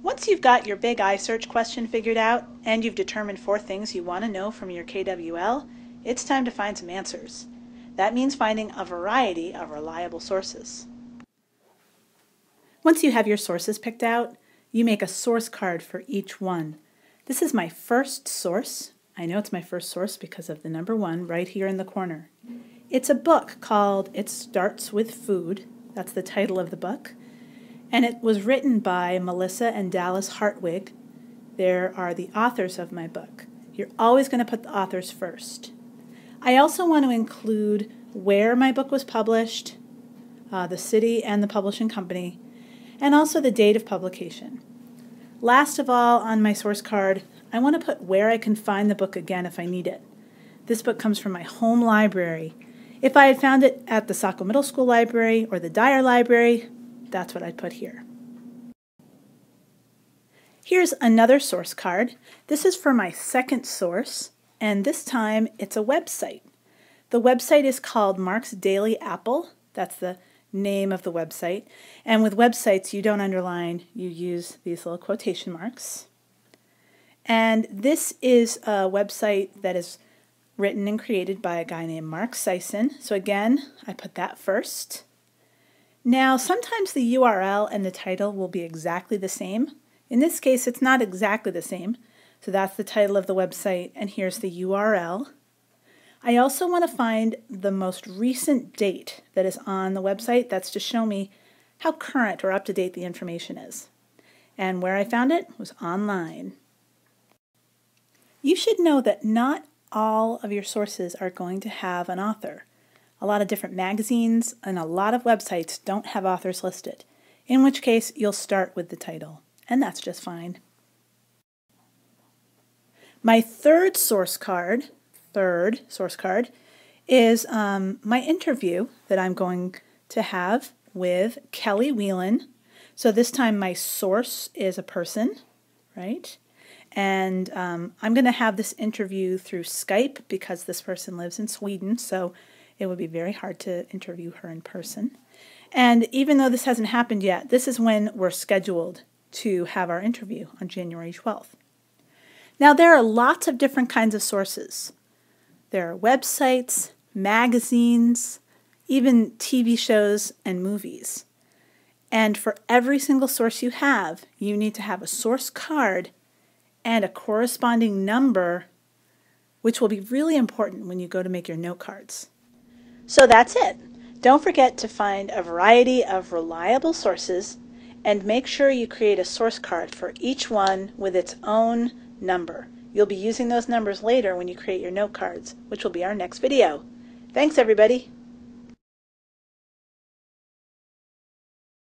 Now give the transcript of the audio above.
Once you've got your big ISearch question figured out and you've determined 4 things you want to know from your KWL, it's time to find some answers. That means finding a variety of reliable sources. Once you have your sources picked out, you make a source card for each one. This is my first source. I know it's my first source because of the number 1 right here in the corner. It's a book called It Starts With Food. That's the title of the book. And it was written by Melissa and Dallas Hartwig. There are the authors of my book. You're always going to put the authors first. I also want to include where my book was published, the city and the publishing company, and also the date of publication. Last of all, on my source card, I want to put where I can find the book again if I need it. This book comes from my home library. If I had found it at the Saco Middle School Library or the Dyer Library, that's what I'd put here. Here's another source card. This is for my second source, and this time it's a website. The website is called Mark's Daily Apple. That's the name of the website. And with websites, you don't underline, you use these little quotation marks. And this is a website that is written and created by a guy named Mark Sison. So again, I put that first. Now, sometimes the URL and the title will be exactly the same. In this case, it's not exactly the same. So that's the title of the website, and here's the URL. I also want to find the most recent date that is on the website. That's to show me how current or up-to-date the information is. And where I found it was online. You should know that not all of your sources are going to have an author. A lot of different magazines and a lot of websites don't have authors listed, in which case you'll start with the title, and that's just fine. My third source card is my interview that I'm going to have with Kelly Whelan. So this time my source is a person, right? And I'm going to have this interview through Skype because this person lives in Sweden, so it would be very hard to interview her in person. And even though this hasn't happened yet, this is when we're scheduled to have our interview on January 12th. Now, there are lots of different kinds of sources. There are websites, magazines, even TV shows and movies. And for every single source you have, you need to have a source card and a corresponding number, which will be really important when you go to make your note cards. So that's it. Don't forget to find a variety of reliable sources and make sure you create a source card for each one with its own number. You'll be using those numbers later when you create your note cards, which will be our next video. Thanks, everybody.